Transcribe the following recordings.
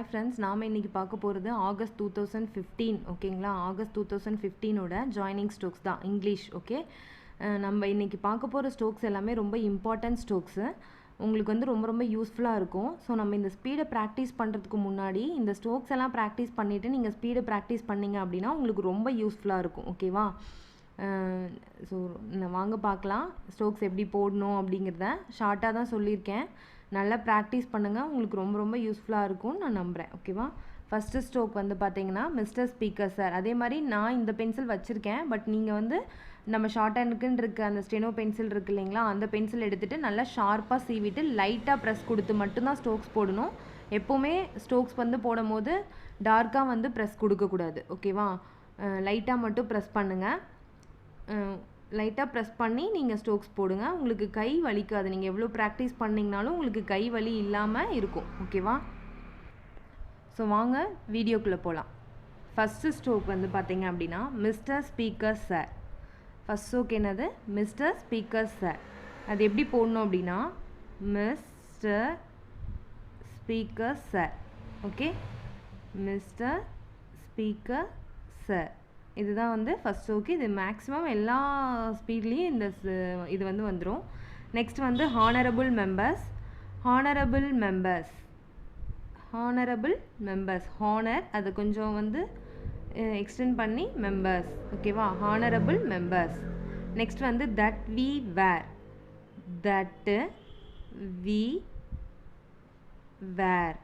Hi friends, நாம் இன்றைக்கி பார்க்க போகிறது ஆகஸ்ட் 2015 ஓகேங்களா. ஆகஸ்ட் 2015ஓட ஜாயினிங் ஸ்டோக்ஸ் தான் இங்கிலீஷ். ஓகே, நம்ம இன்றைக்கி பார்க்க போகிற ஸ்டோக்ஸ் எல்லாமே ரொம்ப இம்பார்ட்டன்ட் ஸ்டோக்ஸு. உங்களுக்கு வந்து ரொம்ப ரொம்ப யூஸ்ஃபுல்லாக இருக்கும். ஸோ நம்ம இந்த ஸ்பீடை ப்ராக்டிஸ் பண்ணுறதுக்கு முன்னாடி இந்த ஸ்டோக்ஸ் எல்லாம் ப்ராக்டிஸ் பண்ணிவிட்டு நீங்கள் ஸ்பீடை ப்ராக்டிஸ் பண்ணிங்க அப்படின்னா உங்களுக்கு ரொம்ப யூஸ்ஃபுல்லாக இருக்கும். ஓகேவா? ஸோ வாங்க பார்க்கலாம் ஸ்டோக்ஸ் எப்படி போடணும் அப்படிங்கிறத. ஷார்ட்டாக தான் சொல்லியிருக்கேன். நல்லா ப்ராக்டிஸ் பண்ணுங்கள், உங்களுக்கு ரொம்ப ரொம்ப யூஸ்ஃபுல்லாக இருக்கும்னு நான் நம்புகிறேன். ஓகேவா? ஃபஸ்ட்டு ஸ்ட்ரோக் வந்து பார்த்தீங்கன்னா மிஸ்டர் ஸ்பீக்கர் சார். அதே மாதிரி நான் இந்த பென்சில் வச்சுருக்கேன், பட் நீங்கள் வந்து நம்ம ஷார்ட் ஹேண்டுக்குன்னு இருக்க அந்த ஸ்டெனோ பென்சில் இருக்குது இல்லைங்களா, அந்த பென்சில் எடுத்துகிட்டு நல்லா ஷார்ப்பாக சீவிட்டு லைட்டாக ப்ரெஸ் கொடுத்து மட்டும்தான் ஸ்ட்ரோக்ஸ் போடணும். எப்போவுமே ஸ்ட்ரோக்ஸ் வந்து போடும் போது டார்க்காக வந்து ப்ரெஸ் கொடுக்கக்கூடாது. ஓகேவா? லைட்டாக மட்டும் ப்ரெஸ் பண்ணுங்கள். லைட்டாக ப்ரெஸ் பண்ணி நீங்கள் ஸ்ட்ரோக்ஸ் போடுங்க. உங்களுக்கு கை வலிக்காது. நீங்கள் எவ்வளோ ப்ராக்டிஸ் பண்ணிங்கனாலும் உங்களுக்கு கை வலி இல்லாமல் இருக்கும். ஓகேவா? ஸோ வாங்க வீடியோக்குள்ளே போகலாம். ஃபஸ்ட்டு ஸ்ட்ரோக் வந்து பார்த்தீங்க அப்படின்னா mister speaker sir. First stroke என்னது? Mister speaker sir. அது எப்படி போடணும் அப்படின்னா mister speaker sir. Okay, mister speaker sir. இதுதான் வந்து ஃபஸ்ட் ஸ்ட்ரோக்கு. இது மேக்ஸிமம் எல்லா ஸ்பீட்லேயும் இந்த இது வந்து வந்துடும். நெக்ஸ்ட் வந்து honourable members. Honourable members, honourable members. Honour அதை கொஞ்சம் வந்து எக்ஸ்டெண்ட் பண்ணி மெம்பர்ஸ். ஓகேவா? Honourable members. நெக்ஸ்ட் வந்து that we were. That we வேர்.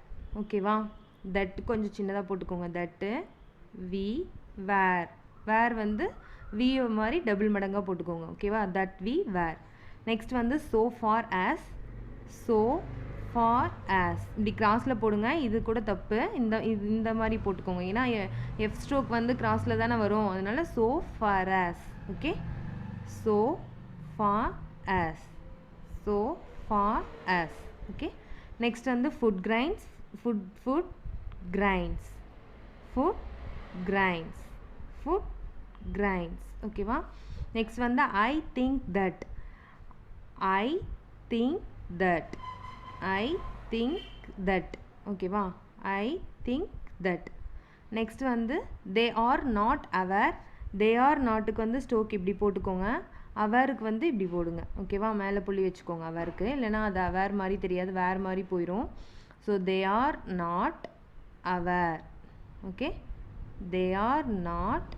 ஓகேவா? தட் கொஞ்சம் சின்னதாக போட்டுக்கோங்க. தட்டு வி வேர். வேர் வந்து வி மாதிரி டபுள் மடங்காக போட்டுக்கோங்க. ஓகேவா? That we were. நெக்ஸ்ட் வந்து so far as. So far as இப்படி கிராஸில் போடுங்க. இது கூட தப்பு. இந்த மாதிரி போட்டுக்கோங்க. ஏன்னா எஃப் ஸ்ட்ரோக் வந்து கிராஸில் தானே வரும். அதனால so far as. Okay, so far as. So far as. Okay, next வந்து food grains. Food grains. Food grains. Food grains. ஓகேவா? நெக்ஸ்ட் வந்து I think that. I think that. I think that. ஓகேவா? I think that. Next வந்து they are not aware. They are நாட்டுக்கு வந்து stroke இப்படி போட்டுக்கோங்க. அவருக்கு வந்து இப்படி போடுங்க. ஓகேவா? மேலே புள்ளி வச்சுக்கோங்க அவருக்கு, இல்லைனா அது அவேர் மாதிரி தெரியாது, வேறு மாதிரி போயிடும். So they are not aware. Okay, they are not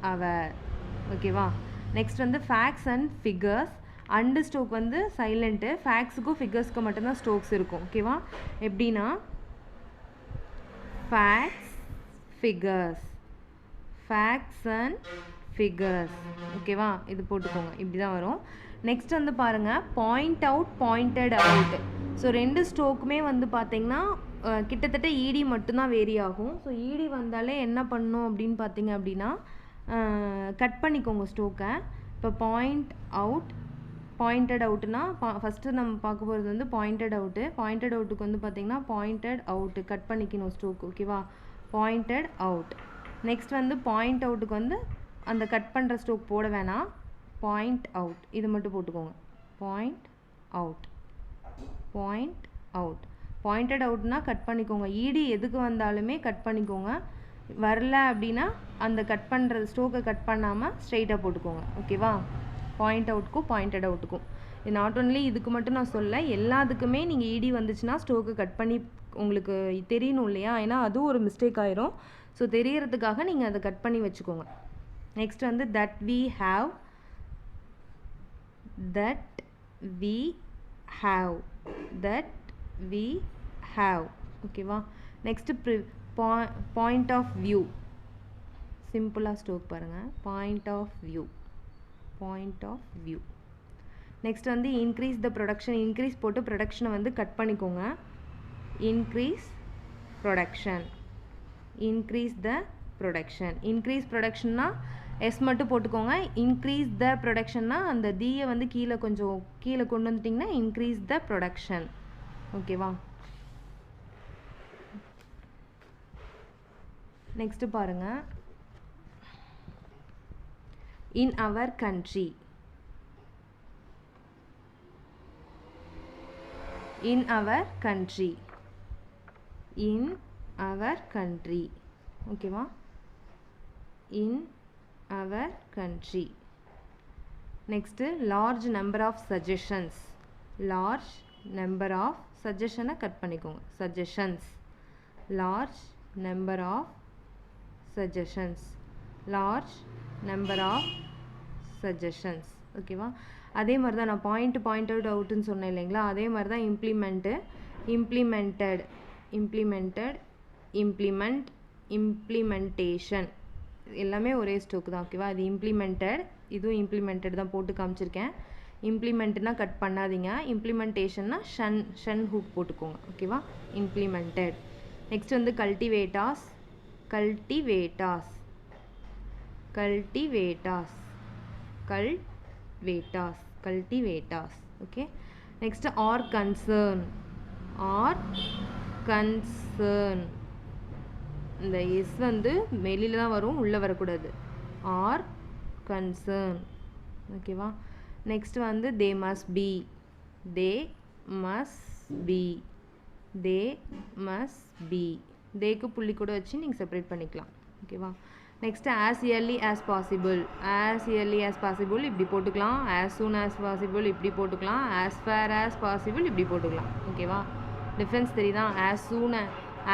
aware. ஓகேவா? நெக்ஸ்ட் வந்து facts and figures. And stroke வந்து சைலண்ட்டு. ஃபேக்ட்ஸுக்கும் ஃபிகர்ஸ்க்கு மட்டும்தான் ஸ்ட்ரோக்ஸ் இருக்கும். ஓகேவா? எப்படின்னா facts figures. Facts and figures. ஓகேவா? இது போட்டுக்கோங்க. இப்படி தான் வரும். நெக்ஸ்ட் வந்து பாருங்கள் point out, pointed out. So ரெண்டு ஸ்ட்ரோக்குமே வந்து பார்த்திங்கன்னா கிட்டத்தட்ட ஈடி மட்டும்தான் வேரி ஆகும். ஸோ ஈடி வந்தாலே என்ன பண்ணணும் அப்படின்னு பார்த்தீங்க அப்படின்னா கட் பண்ணிக்கோங்க ஸ்ட்ரோக்கை. இப்போ பாயிண்ட் அவுட், பாயிண்டட் அவுட்னா ஃபஸ்ட்டு நம்ம பார்க்க போகிறது வந்து பாயிண்டட் அவுட்டு. பாயிண்டட் அவுட்டுக்கு வந்து பார்த்திங்கன்னா பாயிண்டட் அவுட்டு கட் பண்ணிக்கணும் ஸ்ட்ரோக். ஓகேவா? Pointed out. நெக்ஸ்ட் வந்து பாயிண்ட் அவுட்டுக்கு வந்து அந்த கட் பண்ணுற ஸ்ட்ரோக் போட வேணாம். பாயிண்ட் அவுட் இது மட்டும் போட்டுக்கோங்க. Point out, point out. Pointed அவுட்னா கட் பண்ணிக்கோங்க. ஈடி எதுக்கு வந்தாலுமே கட் பண்ணிக்கோங்க. வரல அப்படின்னா அந்த கட் பண்ணுற ஸ்ட்ரோக்கை கட் பண்ணாமல் ஸ்ட்ரெயிட்டாக போட்டுக்கோங்க. ஓகேவா? பாயிண்ட் அவுட்டுக்கும் பாயிண்டட் அவுட்டுக்கும். இது நாட் ஒன்லி இதுக்கு மட்டும் நான் சொல்ல, எல்லாத்துக்குமே நீங்கள் ஈடி வந்துச்சுன்னா ஸ்ட்ரோக்கை கட் பண்ணி உங்களுக்கு தெரியணும் இல்லையா? ஏன்னா அதுவும் ஒரு மிஸ்டேக் ஆயிரும். ஸோ தெரியறதுக்காக நீங்கள் அதை கட் பண்ணி வச்சுக்கோங்க. நெக்ஸ்ட் வந்து that we have. That we have. That we have. ஓகேவா? Next point of view. சிம்பிளாக ஸ்ட்ரோக் பாருங்கள். Point of view, point of view. Next வந்து இன்க்ரீஸ் த ப்ரொடக்ஷன். இன்க்ரீஸ் போட்டு ப்ரொடக்ஷனை வந்து கட் பண்ணிக்கோங்க. Increase production. Increase the production. Increase ப்ரொடக்ஷன்னா S மட்டும் போட்டுக்கோங்க. இன்க்ரீஸ் த ப்ரொடக்ஷன்னா அந்த தீயை வந்து கொஞ்சம் கீழே கொண்டு வந்துட்டிங்கன்னா இன்க்ரீஸ் த ப்ரொடக்ஷன். ஓகேவா? நெக்ஸ்ட்டு பாருங்கள் in our country. in our country, in our country. ஓகேவா? In our country. Next large number of suggestions. Large number of சஜஷனை கட் பண்ணிக்கோங்க. Suggestions. Large number of suggestions. Large number of suggestions. ஓகேவா? அதே மாதிரி தான் நான் point அவுட்டுன்னு சொன்னேன் இல்லைங்களா? அதே மாதிரி தான் இம்ப்ளிமெண்டட், இம்ப்ளிமெண்டேஷன் எல்லாமே ஒரே ஸ்டோக் தான். ஓகேவா? அது இம்ப்ளிமெண்டட், இதுவும் இம்ப்ளிமெண்டட் தான் போட்டு காமிச்சிருக்கேன். இம்ப்ளிமெண்ட்னா கட் பண்ணாதீங்க. இம்ப்ளிமெண்டேஷன்னா ஷன் ஹூக் போட்டுக்கோங்க. ஓகேவா? இம்ப்ளிமெண்டட். நெக்ஸ்ட் வந்து cultivated as. Okay. Next are concern. இந்த எஸ் வந்து வெளியில தான் வரும், உள்ளே வரக்கூடாது. R concern. ஓகேவா? நெக்ஸ்ட் வந்து தே மஸ்ட் பி. தேக்கு புள்ளி கூட வச்சு நீங்கள் செப்பரேட் பண்ணிக்கலாம். ஓகேவா? Next as early as possible. இப்படி போட்டுக்கலாம். ஆஸ் சூன் ஆஸ் பாசிபிள் இப்படி போட்டுக்கலாம். ஆஸ் ஃபேர் ஆஸ் பாசிபிள் இப்படி போட்டுக்கலாம். ஓகேவா? டிஃப்ரென்ஸ் தெரியுதா?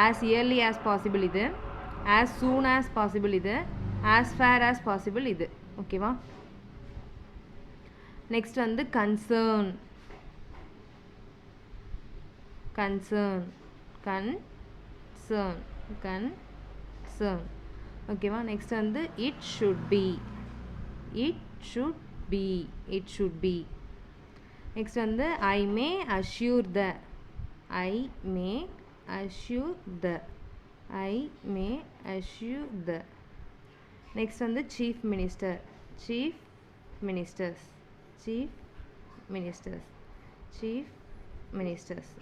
ஆஸ் இயர்லி ஆஸ் பாசிபிள் இது, ஆஸ் சூன் ஆஸ் பாசிபிள் இது, ஆஸ் ஃபேர் ஆஸ் பாசிபிள் இது. ஓகேவா? நெக்ஸ்ட் வந்து கன்சர்ன். ஓகேவா? நெக்ஸ்ட் வந்து இட் ஷுட் பி. நெக்ஸ்ட் வந்து I may assure the. Next வந்து சீஃப் மினிஸ்டர்ஸ்.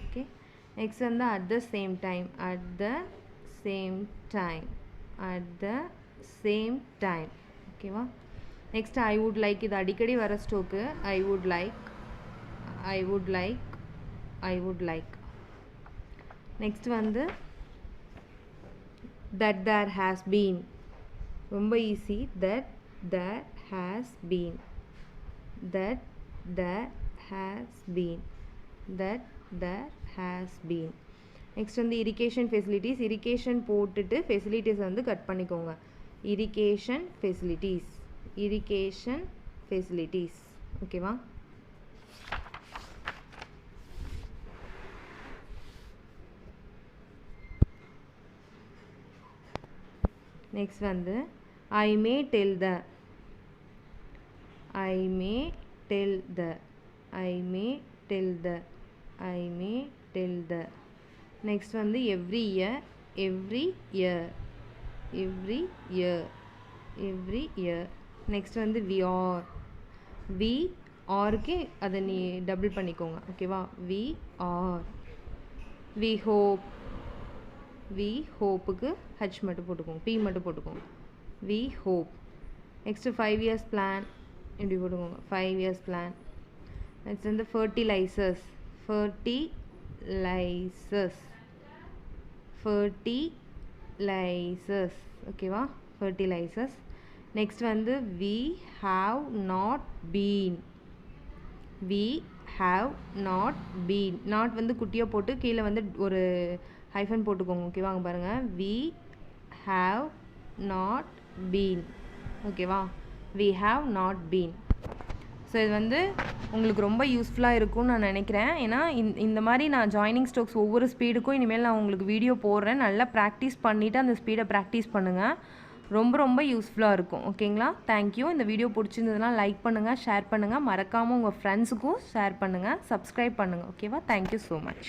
ஓகே. நெக்ஸ்ட் வந்து அட் த சேம் டைம். ஓகேவா? Next I would like. இது அடிக்கடி வர ஸ்டோக்கு. I would like. நெக்ஸ்ட் வந்து that there has been. ரொம்ப easy. that there has been. Next வந்து இரிகேஷன் ஃபெசிலிட்டிஸ். இரிகேஷன் போட்டுட்டு ஃபெசிலிட்டிஸ் வந்து கட் பண்ணிக்கோங்க. Irrigation facilities. ஓகேவா? நெக்ஸ்ட் வந்து I may tell the. Next வந்து எவ்ரி இயர். நெக்ஸ்ட் வந்து வி ஆருக்கு அதை நீ டபுள் பண்ணிக்கோங்க. ஓகேவா? வி ஹோப்புக்கு ஹச் மட்டும் போட்டுக்கோங்க, பி மட்டும் போட்டுக்கோங்க. We hope. Next 5 years plan இப்படி போட்டுக்கோங்க. 5 years பிளான். நெக்ஸ்ட் வந்து ஃபர்டிலைசர்ஸ். ஓகேவா? ஃபர்டிலைசர்ஸ். நெக்ஸ்ட் வந்து we have not been. Not வந்து குட்டியாக போட்டு கீழே வந்து ஒரு ஹைஃபன் போட்டுக்கோங்க. ஓகேவா? அங்கே பாருங்கள். We have not been. ஓகேவா? We have not been. So இது வந்து உங்களுக்கு ரொம்ப யூஸ்ஃபுல்லாக இருக்கும்னு நான் நினைக்கிறேன். ஏன்னா இந்த மாதிரி நான் ஜாயினிங் ஸ்ட்ரோக்ஸ் ஒவ்வொரு ஸ்பீடுக்கும் இனிமேல் நான் உங்களுக்கு வீடியோ போடுறேன். நல்லா ப்ராக்டிஸ் பண்ணிவிட்டு அந்த ஸ்பீடை ப்ராக்டிஸ் பண்ணுங்கள். ரொம்ப யூஸ்ஃபுல்லாக இருக்கும். ஓகேங்களா? தேங்க்யூ. இந்த வீடியோ பிடிச்சிருந்ததுன்னா லைக் பண்ணுங்கள், ஷேர் பண்ணுங்கள். மறக்காமல் உங்கள் ஃப்ரெண்ட்ஸுக்கும் ஷேர் பண்ணுங்கள், சப்ஸ்கிரைப் பண்ணுங்கள். ஓகேவா? Thank you so much.